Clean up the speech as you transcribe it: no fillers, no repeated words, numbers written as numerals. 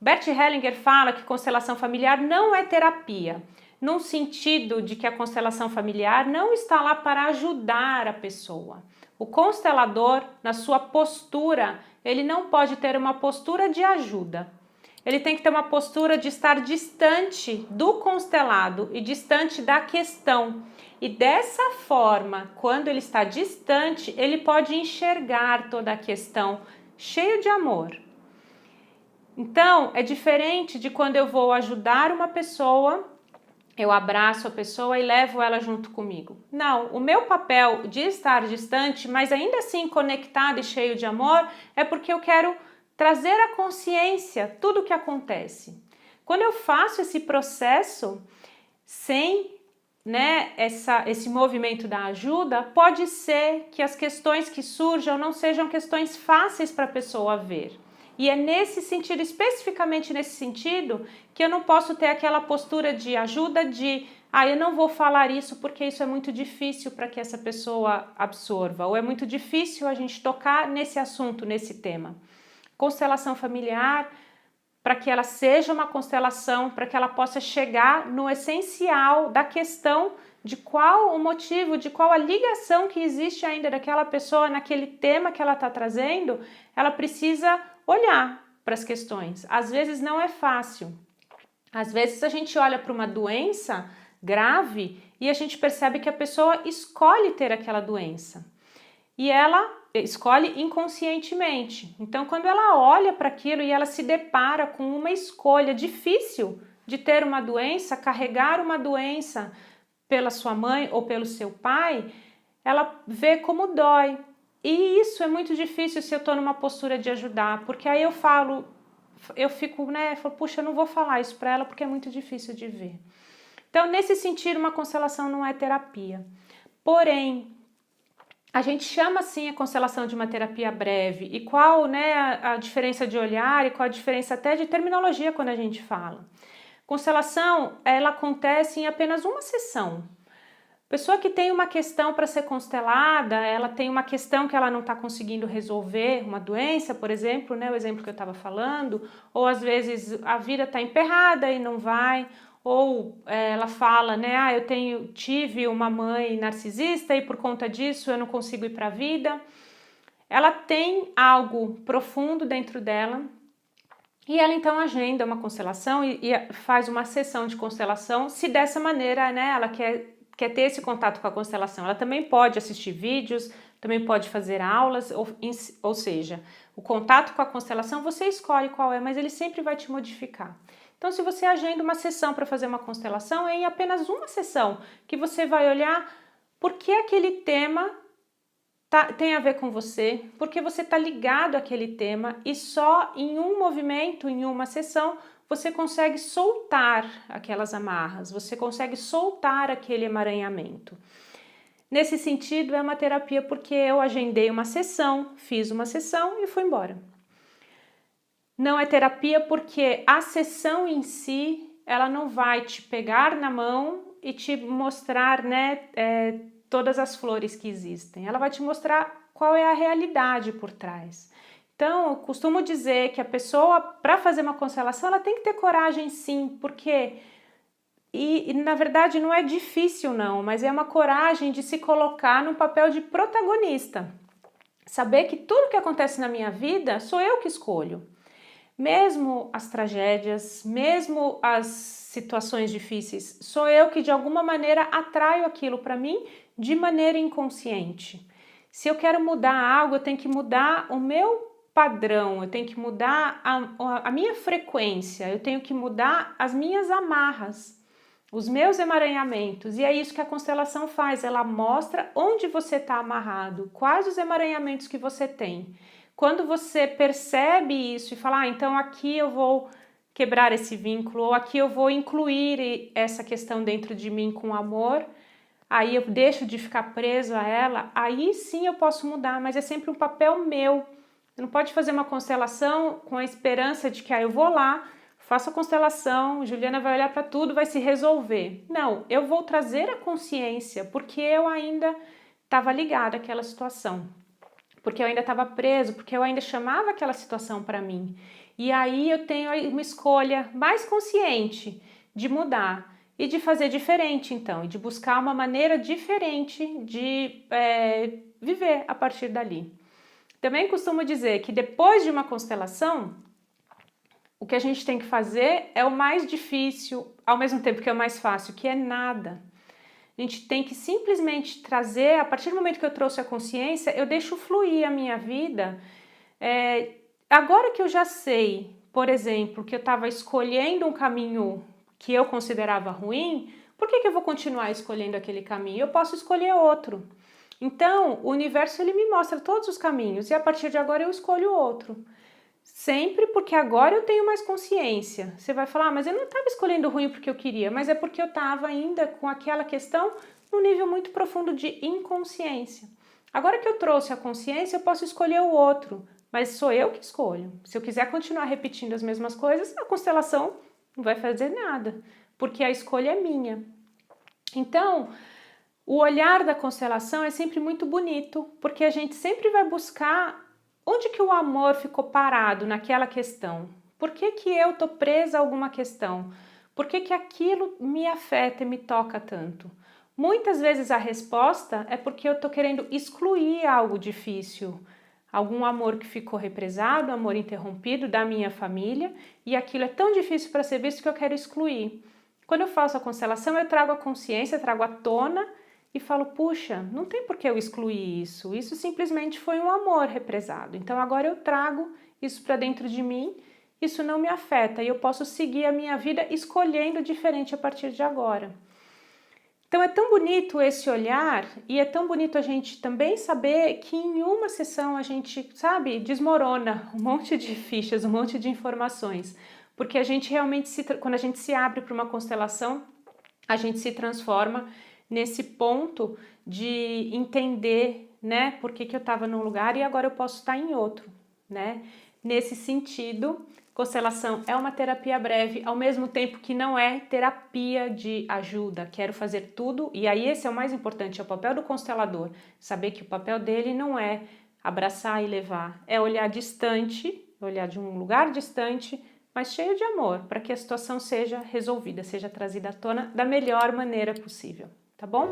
Bert Hellinger fala que constelação familiar não é terapia, num sentido de que a constelação familiar não está lá para ajudar a pessoa. O constelador, na sua postura, ele não pode ter uma postura de ajuda. Ele tem que ter uma postura de estar distante do constelado e distante da questão. E dessa forma, quando ele está distante, ele pode enxergar toda a questão cheio de amor. Então, é diferente de quando eu vou ajudar uma pessoa, eu abraço a pessoa e levo ela junto comigo. Não, o meu papel de estar distante, mas ainda assim conectado e cheio de amor, é porque eu quero trazer à consciência tudo o que acontece. Quando eu faço esse processo sem esse movimento da ajuda, pode ser que as questões que surjam não sejam questões fáceis para a pessoa ver. E é nesse sentido, especificamente nesse sentido, que eu não posso ter aquela postura de ajuda de eu não vou falar isso porque isso é muito difícil para que essa pessoa absorva, ou é muito difícil a gente tocar nesse assunto, nesse tema. Constelação familiar, para que ela seja uma constelação, para que ela possa chegar no essencial da questão de qual o motivo, de qual a ligação que existe ainda daquela pessoa naquele tema que ela está trazendo, ela precisa olhar para as questões. Às vezes não é fácil. Às vezes a gente olha para uma doença grave e a gente percebe que a pessoa escolhe ter aquela doença. E ela escolhe inconscientemente. Então, quando ela olha para aquilo e ela se depara com uma escolha difícil de ter uma doença, carregar uma doença pela sua mãe ou pelo seu pai, ela vê como dói. E isso é muito difícil se eu estou numa postura de ajudar, porque aí eu fico, puxa, eu não vou falar isso para ela porque é muito difícil de ver. Então, nesse sentido, uma constelação não é terapia. Porém, a gente chama assim a constelação de uma terapia breve. E qual a diferença de olhar e qual a diferença até de terminologia quando a gente fala? Constelação, ela acontece em apenas uma sessão. Pessoa que tem uma questão para ser constelada, ela tem uma questão que ela não está conseguindo resolver, uma doença, por exemplo, o exemplo que eu estava falando, ou às vezes a vida está emperrada e não vai, ou ela fala, eu tive uma mãe narcisista e por conta disso eu não consigo ir para a vida. Ela tem algo profundo dentro dela e ela então agenda uma constelação e faz uma sessão de constelação, se dessa maneira ela quer ter esse contato com a constelação. Ela também pode assistir vídeos, também pode fazer aulas, ou seja, o contato com a constelação você escolhe qual é, mas ele sempre vai te modificar. Então, se você agenda uma sessão para fazer uma constelação, é em apenas uma sessão que você vai olhar por que aquele tema tem a ver com você, porque você está ligado àquele tema e só em um movimento, em uma sessão, você consegue soltar aquelas amarras, você consegue soltar aquele emaranhamento. Nesse sentido, é uma terapia porque eu agendei uma sessão, fiz uma sessão e fui embora. Não é terapia porque a sessão em si, ela não vai te pegar na mão e te mostrar todas as flores que existem. Ela vai te mostrar qual é a realidade por trás. Então, eu costumo dizer que a pessoa, para fazer uma constelação, ela tem que ter coragem sim, porque... E na verdade não é difícil não, mas é uma coragem de se colocar no papel de protagonista. Saber que tudo que acontece na minha vida sou eu que escolho. Mesmo as tragédias, mesmo as situações difíceis, sou eu que de alguma maneira atraio aquilo para mim de maneira inconsciente. Se eu quero mudar algo, eu tenho que mudar o meu padrão, eu tenho que mudar a minha frequência, eu tenho que mudar as minhas amarras, os meus emaranhamentos. E é isso que a constelação faz, ela mostra onde você está amarrado, quais os emaranhamentos que você tem. Quando você percebe isso e fala, então aqui eu vou quebrar esse vínculo, ou aqui eu vou incluir essa questão dentro de mim com amor, aí eu deixo de ficar preso a ela, aí sim eu posso mudar, mas é sempre um papel meu. Você não pode fazer uma constelação com a esperança de que eu vou lá, faço a constelação, Juliana vai olhar para tudo, vai se resolver. Não, eu vou trazer a consciência, porque eu ainda estava ligada àquela situação. porque eu ainda estava preso, porque eu ainda chamava aquela situação para mim. E aí eu tenho uma escolha mais consciente de mudar e de fazer diferente, então, e de buscar uma maneira diferente de viver a partir dali. Também costumo dizer que depois de uma constelação, o que a gente tem que fazer é o mais difícil, ao mesmo tempo que é o mais fácil, que é nada. A gente tem que simplesmente trazer, a partir do momento que eu trouxe a consciência, eu deixo fluir a minha vida. Agora que eu já sei, por exemplo, que eu estava escolhendo um caminho que eu considerava ruim, por que eu vou continuar escolhendo aquele caminho? Eu posso escolher outro. Então, o universo ele me mostra todos os caminhos e a partir de agora eu escolho outro. Sempre porque agora eu tenho mais consciência. Você vai falar, mas eu não estava escolhendo ruim porque eu queria, mas é porque eu estava ainda com aquela questão num nível muito profundo de inconsciência. Agora que eu trouxe a consciência, eu posso escolher o outro, mas sou eu que escolho. Se eu quiser continuar repetindo as mesmas coisas, a constelação não vai fazer nada, porque a escolha é minha. Então, o olhar da constelação é sempre muito bonito, porque a gente sempre vai buscar onde que o amor ficou parado naquela questão. Por que que eu estou presa a alguma questão? Por que que aquilo me afeta e me toca tanto? Muitas vezes a resposta é porque eu estou querendo excluir algo difícil, algum amor que ficou represado, amor interrompido da minha família, e aquilo é tão difícil para ser visto que eu quero excluir. Quando eu faço a constelação, eu trago a consciência, trago à tona e falo, puxa, não tem por que eu excluir isso, isso simplesmente foi um amor represado. Então agora eu trago isso para dentro de mim, isso não me afeta e eu posso seguir a minha vida escolhendo diferente a partir de agora. Então é tão bonito esse olhar e é tão bonito a gente também saber que em uma sessão a gente, sabe, desmorona um monte de fichas, um monte de informações, porque a gente realmente, quando a gente se abre para uma constelação, a gente se transforma nesse ponto de entender, né, por que eu estava num lugar e agora eu posso estar em outro, né? Nesse sentido, constelação é uma terapia breve, ao mesmo tempo que não é terapia de ajuda. Quero fazer tudo, e aí esse é o mais importante, é o papel do constelador. Saber que o papel dele não é abraçar e levar, é olhar distante, olhar de um lugar distante, mas cheio de amor, para que a situação seja resolvida, seja trazida à tona da melhor maneira possível, tá bom?